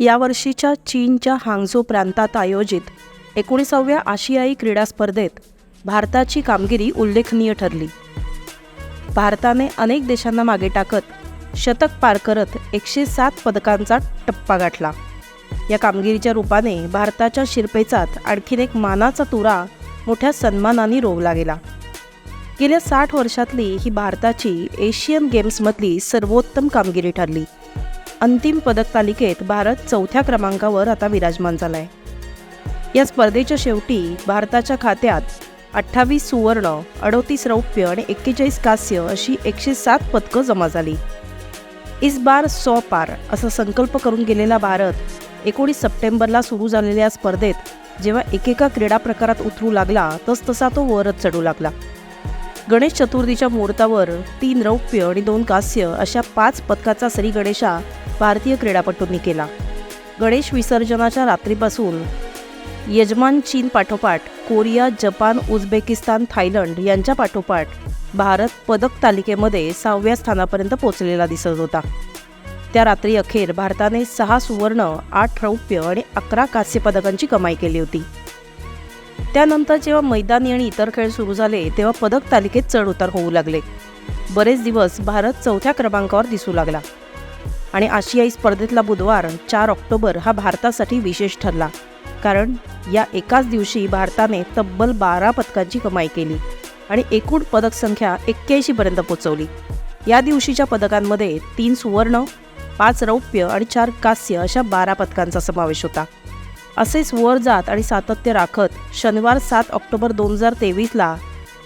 यावर्षीच्या चीनच्या हांगझो प्रांतात आयोजित 19व्या आशियाई क्रीडा स्पर्धेत भारताची कामगिरी उल्लेखनीय ठरली. भारताने अनेक देशांना मागे टाकत शतक पार करत 107 पदकांचा टप्पा गाठला. या कामगिरीच्या रूपाने भारताच्या शिरपेचात आणखीन एक मानाचा तुरा मोठ्या सन्मानाने रोवला गेला. गेल्या 60 वर्षातली ही भारताची एशियन गेम्समधली सर्वोत्तम कामगिरी ठरली. अंतिम पदक तालिकेत भारत 4थ्या क्रमांकावर आता विराजमान झाला आहे. या स्पर्धेच्या शेवटी भारताच्या खात्यात 28 सुवर्ण, 38 रौप्य आणि 41 कांस्य अशी 107 पदकं जमा झाली. इस बार 100 पार असा संकल्प करून गेलेला भारत 19 सप्टेंबरला सुरू झालेल्या स्पर्धेत जेव्हा एकेका क्रीडा प्रकारात उतरू लागला तसतसा तो वरच चढू लागला. गणेश चतुर्थीच्या मुहूर्तावर 3 रौप्य आणि 2 कांस्य अशा 5 पदकाचा सरी गणेशा भारतीय क्रीडापटूंनी केला. गणेश विसर्जनाच्या रात्रीपासून यजमान चीन पाठोपाठ कोरिया, जपान, उझबेकिस्तान, थायलंड यांच्या पाठोपाठ भारत पदक तालिकेमध्ये 6व्या स्थानापर्यंत पोहोचलेला दिसत होता. त्या रात्री अखेर भारताने 6 सुवर्ण, 8 रौप्य आणि 11 कांस्य पदकांची कमाई केली होती. त्यानंतर जेव्हा मैदानी आणि इतर खेळ सुरू झाले तेव्हा पदक तालिकेत चढ उतार होऊ लागले. बरेच दिवस भारत 4थ्या क्रमांकावर दिसू लागला आणि आशियाई स्पर्धेतला बुधवार 4 ऑक्टोबर हा भारतासाठी विशेष ठरला, कारण या एकाच दिवशी भारताने तब्बल 12 पदकांची कमाई केली आणि एकूण पदक संख्या 81 पर्यंत पोहोचवली. या दिवशीच्या पदकांमध्ये 3 सुवर्ण, 5 रौप्य आणि 4 कांस्य अशा 12 पदकांचा समावेश होता. असेच वर जात आणि सातत्य राखत शनिवार 7 ऑक्टोबर 2023ला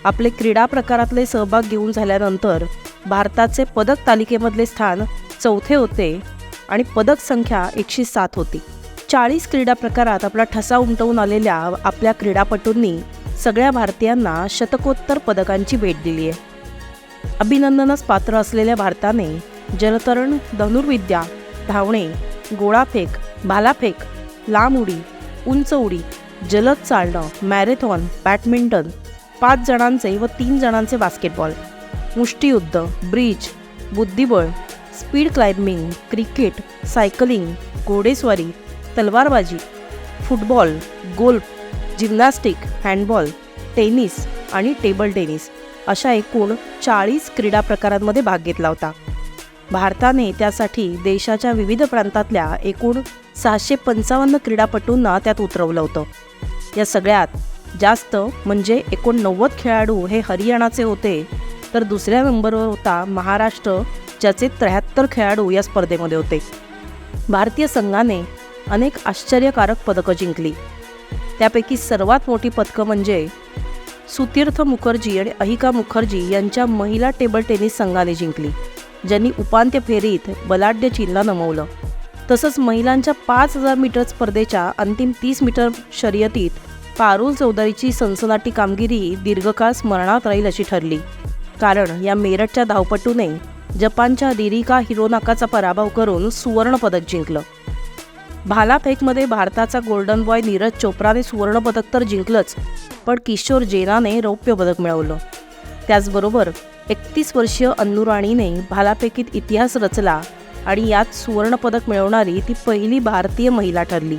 आपले क्रीडा प्रकारातले सहभाग घेऊन झाल्यानंतर भारताचे पदक तालिकेमधले स्थान 4थे होते आणि पदक संख्या 107 होती. 40 क्रीडा प्रकारात आपला ठसा उमटवून आलेल्या आपल्या क्रीडापटूंनी सगळ्या भारतीयांना शतकोत्तर पदकांची भेट दिली आहे. अभिनंदनास पात्र असलेल्या भारताने जलतरण, धनुर्विद्या, धावणे, गोळाफेक, भालाफेक, लांब उडी, उंच उडी, जलद चालणं, मॅरेथॉन, बॅडमिंटन, 5 जणांचे व 3 जणांचे बास्केटबॉल, मुष्टियुद्ध, ब्रिज, बुद्धिबळ, स्पीड क्लाइम्बिंग, क्रिकेट, सायकलिंग, घोडेस्वारी, तलवारबाजी, football, golf, gymnastic, handball, tennis आणि टेबल टेनिस अशा एकूण 40 क्रीडा प्रकारांमध्ये भाग घेतला होता. भारताने त्यासाठी देशाच्या विविध प्रांतातल्या एकूण 655 क्रीडापटूंना त्यात उतरवलं होतं. या सगळ्यात जास्त म्हणजे 89 खेळाडू हे हरियाणाचे होते, तर दुसऱ्या नंबरवर होता महाराष्ट्र, ज्याचे 73 खेळाडू या स्पर्धेमध्ये होते. भारतीय संघाने अनेक आश्चर्यकारक पदकं जिंकली. त्यापैकी सर्वात मोठी पदकं म्हणजे सुतीर्थ मुखर्जी आणि अहिका मुखर्जी यांच्या महिला टेबल टेनिस संघाने जिंकली, ज्यांनी उपांत्य फेरीत बलाढ्य चीनला नमवलं. तसंच महिलांच्या 5000 मीटर स्पर्धेच्या अंतिम 30 मीटर शर्यतीत पारुल चौधरीची सनसनाटी कामगिरी दीर्घकाळ स्मरणात राहील अशी ठरली, कारण या मेरठच्या धावपटूने जपानच्या रिरिका हिरोनाकाचा पराभव करून सुवर्णपदक जिंकलं. भालाफेकमध्ये भारताचा गोल्डन बॉय नीरज चोप्राने सुवर्णपदक तर जिंकलंच, पण किशोर जेनाने रौप्य पदक मिळवलं. त्याचबरोबर 31 वर्षीय अन्नू राणीने भालाफेकीत इतिहास रचला आणि यात सुवर्णपदक मिळवणारी ती पहिली भारतीय महिला ठरली.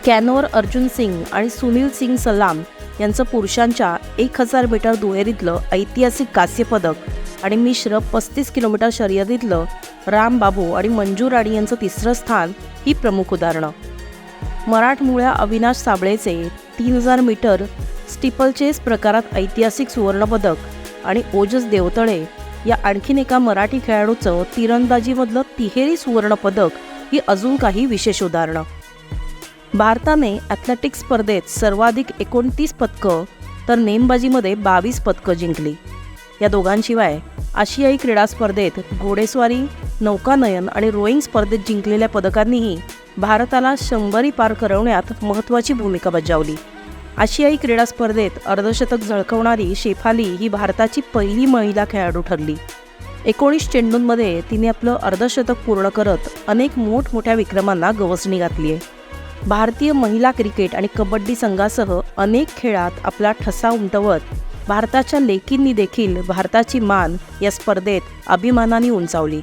कॅनोवर अर्जुन सिंग आणि सुनील सिंग सलाम यांचं पुरुषांच्या 1000 मीटर दुहेरीतलं ऐतिहासिक कांस्य पदक आणि मिश्र 35 किलोमीटर शर्यतीतलं राम बाबू आणि मंजू राणी यांचं 3रं स्थान ही प्रमुख उदाहरणं. मराठमोळ्या अविनाश साबळेचे 3000 मीटर स्टिपलचेस प्रकारात ऐतिहासिक सुवर्णपदक आणि ओजस देवतळे या आणखीन एका मराठी खेळाडूचं तिरंदाजीमधलं तिहेरी सुवर्णपदक ही अजून काही विशेष उदाहरणं. भारताने ॲथलेटिक्स स्पर्धेत सर्वाधिक 29 पदकं तर नेमबाजीमध्ये 22 पदकं जिंकली. या दोघांशिवाय आशियाई क्रीडा स्पर्धेत घोडेस्वारी, नौकानयन आणि रोईंग स्पर्धेत जिंकलेल्या पदकांनीही भारताला 100 पार करवण्यात महत्त्वाची भूमिका बजावली. आशियाई क्रीडा स्पर्धेत अर्धशतक झळकवणारी शेफाली ही भारताची पहिली महिला खेळाडू ठरली. 19 चेंडूंमध्ये तिने आपलं अर्धशतक पूर्ण करत अनेक मोठमोठ्या विक्रमांना गवसणी घातली आहे. भारतीय महिला क्रिकेट आणि कबड्डी संघासह अनेक खेळात आपला ठसा उमटवत भारताच्या लेकींनी देखील भारताची मान या स्पर्धेत अभिमानाने उंचावली.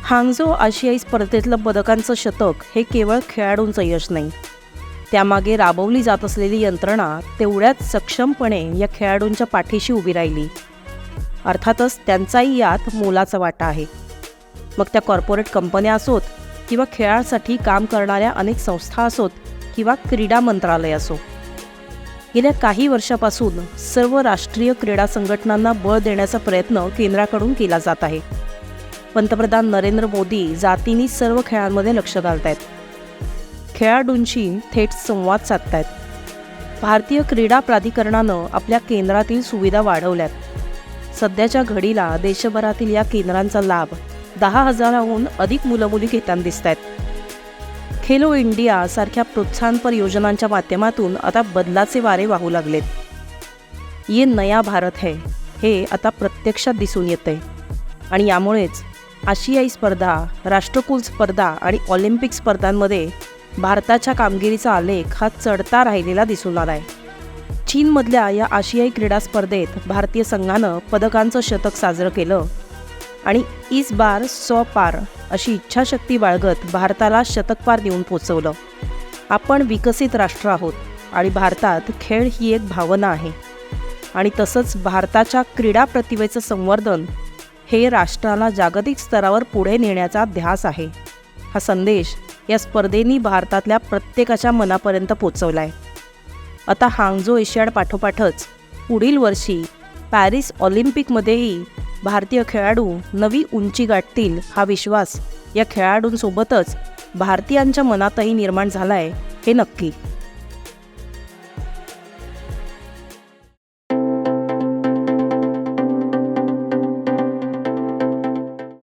हांगझो आशियाई स्पर्धेतलं पदकांचं शतक हे केवळ खेळाडूंचं यश नाही, त्यामागे राबवली जात असलेली यंत्रणा तेवढ्याच सक्षमपणे या खेळाडूंच्या पाठीशी उभी राहिली. अर्थातच त्यांचाही यात मोलाचा वाटा आहे. मग त्या कॉर्पोरेट कंपन्या असोत किंवा खेळासाठी काम करणाऱ्या अनेक संस्था असोत किंवा क्रीडा मंत्रालय असो. गेल्या काही वर्षापासून सर्व राष्ट्रीय क्रीडा संघटनांना बळ देण्याचा प्रयत्न केंद्राकडून केला जात आहे. पंतप्रधान नरेंद्र मोदी जातीने सर्व खेळांमध्ये लक्ष घालतायत, खेळाडूंशी थेट संवाद साधतायत. भारतीय क्रीडा प्राधिकरणानं आपल्या केंद्रातील सुविधा वाढवल्यात. सध्याच्या घडीला देशभरातील या केंद्रांचा लाभ 10,000हून अधिक मुलं-मुली घेताना दिसत आहेत. खेलो इंडिया सारख्या प्रोत्साहनपर योजनांच्या माध्यमातून आता बदलाचे वारे वाहू लागलेत. ये नया भारत है हे आता प्रत्यक्षात दिसून येतंय आणि यामुळेच आशियाई स्पर्धा, राष्ट्रकुल स्पर्धा आणि ऑलिम्पिक स्पर्धांमध्ये भारताच्या कामगिरीचा आलेख हा चढता राहिलेला दिसून आला आहे. चीनमधल्या या आशियाई क्रीडा स्पर्धेत भारतीय संघानं पदकांचं शतक साजरं केलं आणि इस बार 100 पार अशी इच्छाशक्ती बाळगत भारताला शतकपार देऊन पोचवलं. आपण विकसित राष्ट्र आहोत आणि भारतात खेळ ही एक भावना आहे आणि तसंच भारताच्या क्रीडा प्रतिभेचं संवर्धन हे राष्ट्राला जागतिक स्तरावर पुढे नेण्याचा ध्यास आहे. हा संदेश या स्पर्धेनी भारतातल्या प्रत्येकाच्या मनापर्यंत पोचवला आहे. आता हांगझो एशियाड पाठोपाठच पुढील वर्षी पॅरिस ऑलिम्पिकमध्येही भारतीय खेळाडू नवी उंची गाठतील हा विश्वास या खेळाडूंसोबतच भारतीयांच्या मनातही निर्माण झाला आहे हे नक्की.